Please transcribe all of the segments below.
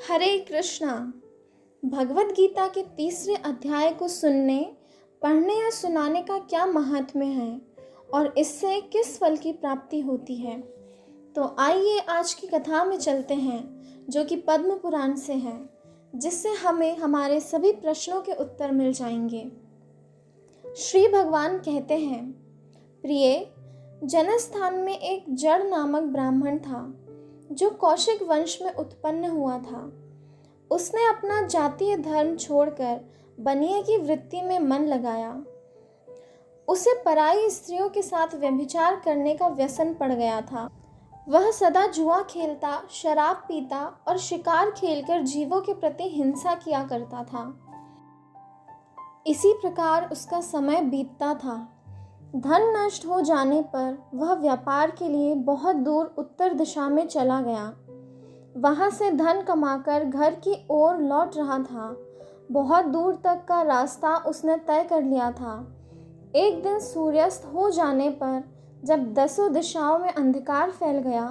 हरे कृष्णा। भगवत गीता के तीसरे अध्याय को सुनने, पढ़ने या सुनाने का क्या महात्म्य है और इससे किस फल की प्राप्ति होती है। तो आइए आज की कथा में चलते हैं, जो कि पद्म पुराण से है, जिससे हमें हमारे सभी प्रश्नों के उत्तर मिल जाएंगे। श्री भगवान कहते हैं, प्रिय, जनस्थान में एक जड़ नामक ब्राह्मण था, जो कौशिक वंश में उत्पन्न हुआ था। उसने अपना जातीय धर्म छोड़कर बनिए की वृत्ति में मन लगाया। उसे पराई स्त्रियों के साथ व्यभिचार करने का व्यसन पड़ गया था। वह सदा जुआ खेलता, शराब पीता और शिकार खेलकर जीवों के प्रति हिंसा किया करता था। इसी प्रकार उसका समय बीतता था। धन नष्ट हो जाने पर वह व्यापार के लिए बहुत दूर उत्तर दिशा में चला गया। वहां से धन कमाकर घर की ओर लौट रहा था। बहुत दूर तक का रास्ता उसने तय कर लिया था। एक दिन सूर्यास्त हो जाने पर जब 10 दिशाओं में अंधकार फैल गया,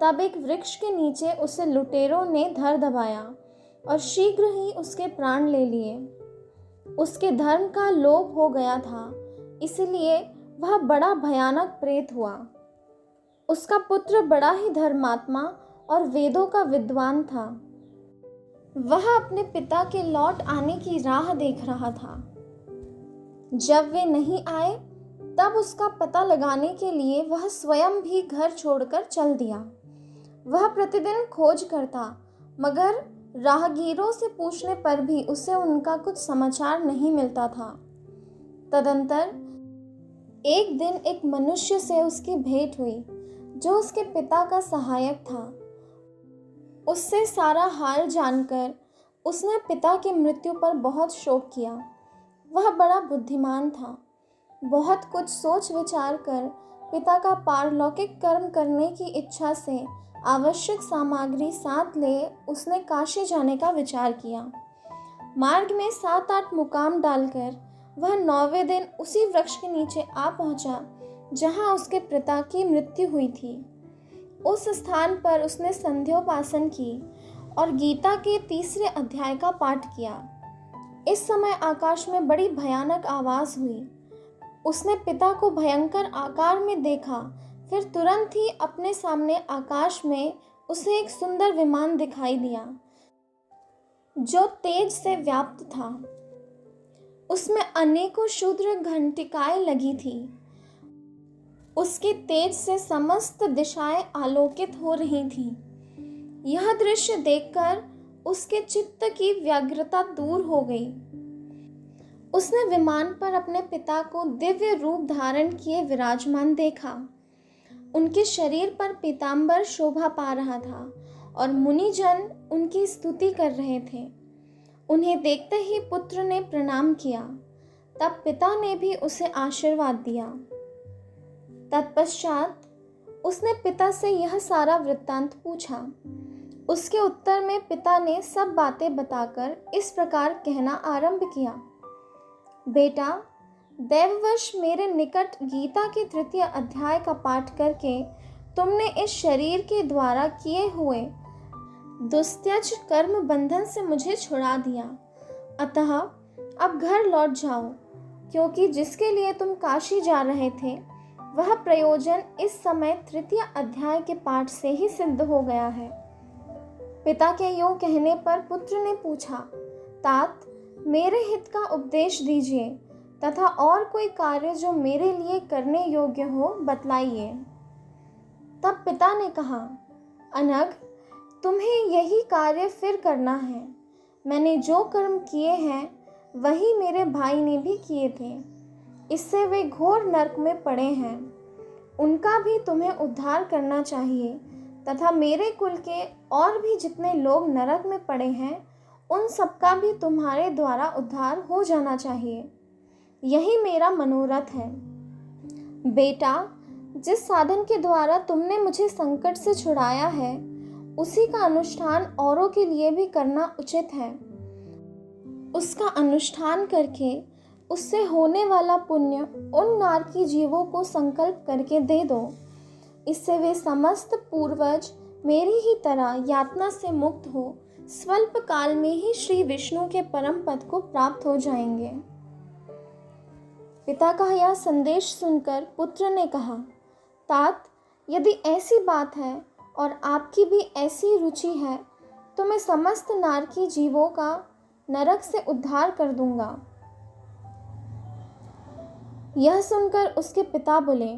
तब एक वृक्ष के नीचे उसे लुटेरों ने धर दबाया और शीघ्र ही उसके प्राण ले लिए। उसके धर्म का लोभ हो गया था, इसलिए वह बड़ा भयानक प्रेत हुआ। उसका पुत्र बड़ा ही धर्मात्मा और वेदों का विद्वान था। वह अपने पिता के लौट आने की राह देख रहा था। जब वे नहीं आए, तब उसका पता लगाने के लिए वह स्वयं भी घर छोड़कर चल दिया। वह प्रतिदिन खोज करता, मगर राहगीरों से पूछने पर भी उसे उनका कुछ समाचार नहीं मिलता था। तदंतर एक दिन एक मनुष्य से उसकी भेंट हुई, जो उसके पिता का सहायक था। उससे सारा हाल जानकर उसने पिता की मृत्यु पर बहुत शोक किया। वह बड़ा बुद्धिमान था। बहुत कुछ सोच विचार कर पिता का पारलौकिक कर्म करने की इच्छा से आवश्यक सामग्री साथ ले उसने काशी जाने का विचार किया। मार्ग में 7-8 मुकाम डालकर वह 9वें दिन उसी वृक्ष के नीचे आ पहुंचा, जहां उसके पिता की मृत्यु हुई थी। उस स्थान पर उसने संध्योपासन की और गीता के तीसरे अध्याय का पाठ किया। इस समय आकाश में बड़ी भयानक आवाज हुई। उसने पिता को भयंकर आकार में देखा। फिर तुरंत ही अपने सामने आकाश में उसे एक सुंदर विमान दिखाई दिया, जो तेज से व्याप्त था। उसमें अनेकों क्षुद्र घंटिकाएं लगी थी। उसके तेज से समस्त दिशाएं आलोकित हो रही थीं। यह दृश्य देखकर उसके चित्त की व्यग्रता दूर हो गई। उसने विमान पर अपने पिता को दिव्य रूप धारण किए विराजमान देखा। उनके शरीर पर पीतांबर शोभा पा रहा था और मुनिजन उनकी स्तुति कर रहे थे। उन्हें देखते ही पुत्र ने प्रणाम किया। तब पिता ने भी उसे आशीर्वाद दिया। तत्पश्चात उसने पिता से यह सारा वृत्तांत पूछा। उसके उत्तर में पिता ने सब बातें बताकर इस प्रकार कहना आरंभ किया, बेटा, दैववश मेरे निकट गीता के 3 अध्याय का पाठ करके तुमने इस शरीर के द्वारा किए हुए दुस्त्यज कर्म बंधन से मुझे छुड़ा दिया। अतः अब घर लौट जाओ, क्योंकि जिसके लिए तुम काशी जा रहे थे, वह प्रयोजन इस समय 3 अध्याय के पाठ से ही सिद्ध हो गया है। पिता के यूं कहने पर पुत्र ने पूछा, तात, मेरे हित का उपदेश दीजिए तथा और कोई कार्य जो मेरे लिए करने योग्य हो बतलाइए। तब पिता ने कहा, अनघ, तुम्हें यही कार्य फिर करना है। मैंने जो कर्म किए हैं वही मेरे भाई ने भी किए थे। इससे वे घोर नरक में पड़े हैं। उनका भी तुम्हें उद्धार करना चाहिए तथा मेरे कुल के और भी जितने लोग नरक में पड़े हैं, उन सबका भी तुम्हारे द्वारा उद्धार हो जाना चाहिए। यही मेरा मनोरथ है। बेटा, जिस साधन के द्वारा तुमने मुझे संकट से छुड़ाया है, उसी का अनुष्ठान औरों के लिए भी करना उचित है। उसका अनुष्ठान करके उससे होने वाला पुण्य उन नारकी जीवों को संकल्प करके दे दो। इससे वे समस्त पूर्वज मेरी ही तरह यातना से मुक्त हो स्वल्प काल में ही श्री विष्णु के परम पद को प्राप्त हो जाएंगे। पिता का यह संदेश सुनकर पुत्र ने कहा, तात, यदि ऐसी बात है और आपकी भी ऐसी रुचि है तो मैं समस्त नारकी जीवों का नरक से उद्धार कर दूंगा। यह सुनकर उसके पिता बोले,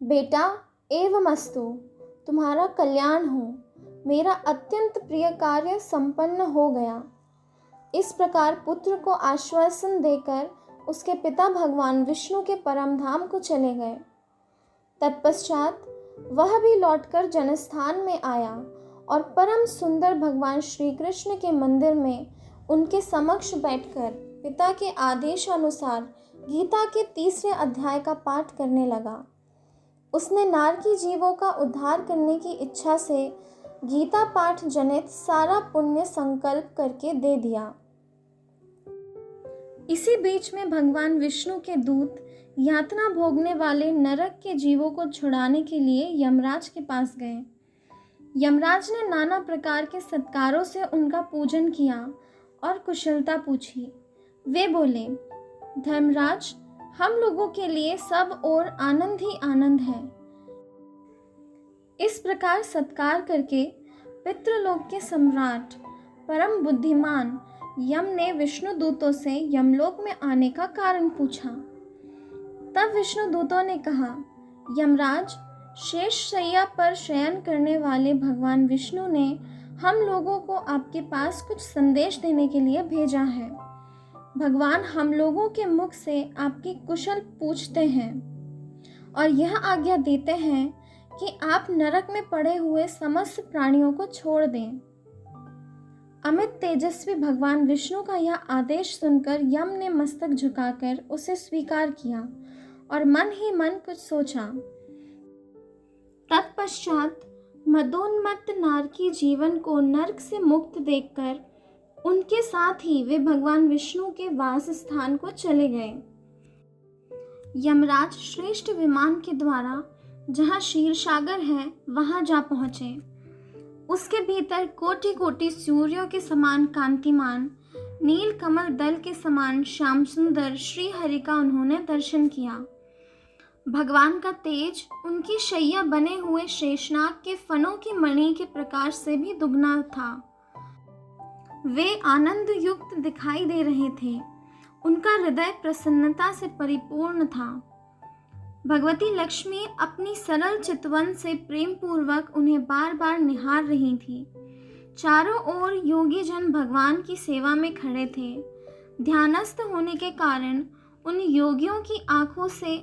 बेटा एवमस्तु, तुम्हारा कल्याण हो, मेरा अत्यंत प्रिय कार्य संपन्न हो गया। इस प्रकार पुत्र को आश्वासन देकर उसके पिता भगवान विष्णु के परम धाम को चले गए। तत्पश्चात वह भी लौटकर जनस्थान में आया और परम सुंदर भगवान श्री कृष्ण के मंदिर में उनके समक्ष बैठकर पिता के आदेशानुसार गीता के 3 अध्याय का पाठ करने लगा। उसने नारकी जीवों का उद्धार करने की इच्छा से गीता पाठ जनित सारा पुण्य संकल्प करके दे दिया। इसी बीच में भगवान विष्णु के दूत यातना भोगने वाले नरक के जीवों को छुड़ाने के लिए यमराज के पास गए। यमराज ने नाना प्रकार के सत्कारों से उनका पूजन किया और कुशलता पूछी। वे बोले, धर्मराज, हम लोगों के लिए सब और आनंद ही आनंद है। इस प्रकार सत्कार करके पितृलोक के सम्राट परम बुद्धिमान यम ने विष्णु दूतों से यमलोक में आने का कारण पूछा। तब विष्णु दूतों ने कहा, यमराज, शेष शैया पर शयन करने वाले भगवान विष्णु ने हम लोगों को आपके पास कुछ संदेश देने के लिए भेजा है। भगवान हम लोगों के मुख से आपकी कुशल पूछते हैं और यह आज्ञा देते हैं कि आप नरक में पड़े हुए समस्त प्राणियों को छोड़ दें। अमित तेजस्वी भगवान विष्णु का यह आदेश सुनकर यम ने मस्तक झुकाकर उसे स्वीकार किया और मन ही मन कुछ सोचा। तत्पश्चात मदोन्मत्त नारकी जीवन को नरक से मुक्त देखकर उनके साथ ही वे भगवान विष्णु के वास स्थान को चले गए। यमराज श्रेष्ठ विमान के द्वारा जहाँ क्षीरसागर है वहां जा पहुंचे। उसके भीतर कोटि कोटि सूर्यों के समान कांतिमान नील कमल दल के समान श्याम सुंदर श्री हरि का उन्होंने दर्शन किया। भगवान का तेज उनकी शैया बने हुए शेषनाग के फनों की मणि के प्रकाश से भी दुगना था। वे आनंद युक्त दिखाई दे रहे थे। उनका हृदय प्रसन्नता से परिपूर्ण था। भगवती लक्ष्मी अपनी सरल चितवन से प्रेम पूर्वक उन्हें बार बार निहार रही थी। चारों ओर योगी जन भगवान की सेवा में खड़े थे। ध्यानस्थ होने के कारण उन योगियों की आंखों से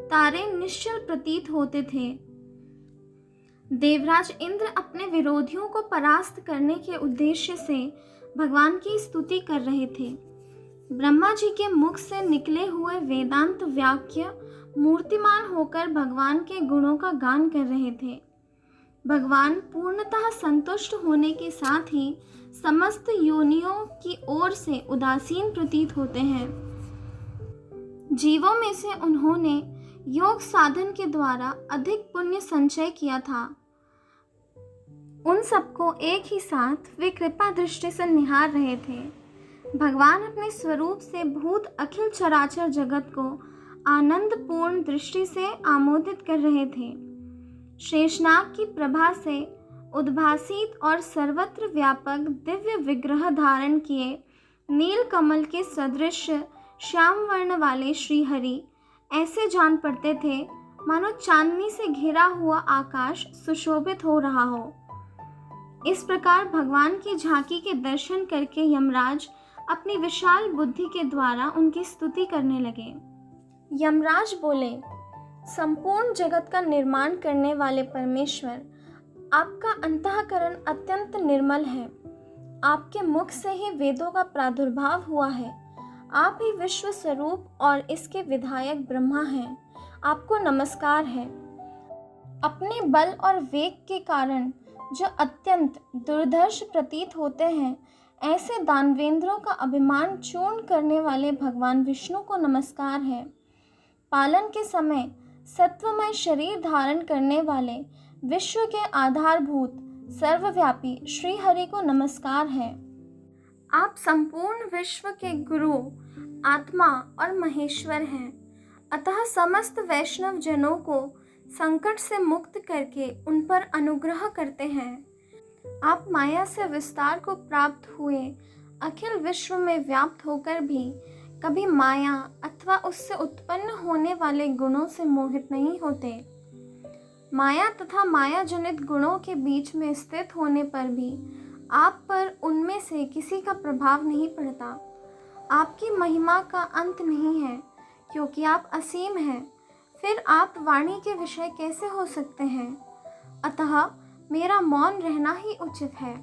तारे निश्चल प्रतीत होते थे। देवराज इंद्र अपने विरोधियों को परास्त करने के उद्देश्य से भगवान की स्तुति कर रहे थे। ब्रह्मा जी के मुख से निकले हुए वेदांत वाक्य मूर्तिमान होकर भगवान के गुणों का गान कर रहे थे। भगवान पूर्णतः संतुष्ट होने के साथ ही समस्त योनियों की ओर से उदासीन प्रतीत होते हैं। जीवों में से उन्होंने योग साधन के द्वारा अधिक पुण्य संचय किया था। उन सबको एक ही साथ वे कृपा दृष्टि से निहार रहे थे। भगवान अपने स्वरूप से भूत अखिल चराचर जगत को आनंद पूर्ण दृष्टि से आमोदित कर रहे थे। शेषनाग की प्रभा से उद्भासित और सर्वत्र व्यापक दिव्य विग्रह धारण किए नील कमल के सदृश श्याम वर्ण वाले श्रीहरि ऐसे जान पड़ते थे मानो चांदनी से घिरा हुआ आकाश सुशोभित हो रहा हो। इस प्रकार भगवान की झांकी के दर्शन करके यमराज अपनी विशाल बुद्धि के द्वारा उनकी स्तुति करने लगे। यमराज बोले, संपूर्ण जगत का निर्माण करने वाले परमेश्वर, आपका अंतःकरण अत्यंत निर्मल है। आपके मुख से ही वेदों का प्रादुर्भाव हुआ है। आप ही विश्व स्वरूप और इसके विधायक ब्रह्मा हैं। आपको नमस्कार है। अपने बल और वेग के कारण जो अत्यंत दुर्धर्ष प्रतीत होते हैं, ऐसे दानवेंद्रों का अभिमान चूर्ण करने वाले भगवान विष्णु को नमस्कार है। पालन के समय सत्वमय शरीर धारण करने वाले, विश्व के आधारभूत सर्वव्यापी श्री हरि को नमस्कार है। आप संपूर्ण विश्व के गुरु, आत्मा और महेश्वर हैं। अतः समस्त वैष्णव जनों को संकट से मुक्त करके उन पर अनुग्रह करते हैं। आप माया से विस्तार को प्राप्त हुए अखिल विश्व में व्याप्त होकर भी कभी माया अथवा उससे उत्पन्न होने वाले गुणों से मोहित नहीं होते। माया तथा माया जनित गुणों के बीच में स्थित होने पर भी आप पर उनमें से किसी का प्रभाव नहीं पड़ता। आपकी महिमा का अंत नहीं है, क्योंकि आप असीम हैं। फिर आप वाणी के विषय कैसे हो सकते हैं? अतः मेरा मौन रहना ही उचित है।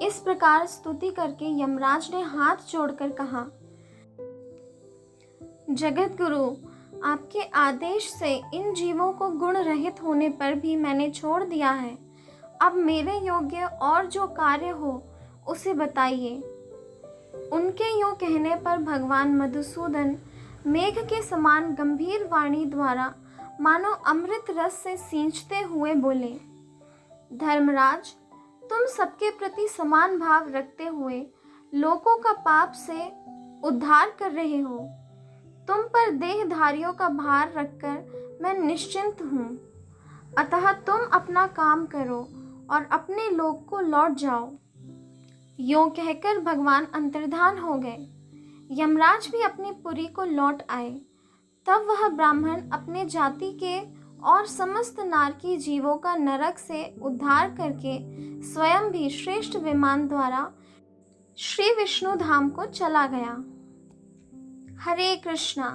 इस प्रकार स्तुति करके यमराज ने हाथ जोड़कर कहा, जगत गुरु, आपके आदेश से इन जीवों को गुण रहित होने पर भी मैंने छोड़ दिया है। अब मेरे योग्य और जो कार्य हो उसे बताइए। उनके यूं कहने पर भगवान मधुसूदन मेघ के समान गंभीर वाणी द्वारा मानो अमृत रस से सींचते हुए बोले, धर्मराज, तुम सबके प्रति समान भाव रखते हुए लोगों का पाप से उद्धार कर रहे हो। तुम पर देहधारियों का भार रखकर मैं निश्चिंत हूँ। अतः तुम अपना काम करो और अपने लोक को लौट जाओ। यूं कहकर भगवान अंतर्धान हो गए। यमराज भी अपनी पुरी को लौट आए। तब वह ब्राह्मण अपने जाति के और समस्त नारकी जीवों का नरक से उद्धार करके स्वयं भी श्रेष्ठ विमान द्वारा श्री विष्णु धाम को चला गया। हरे कृष्णा।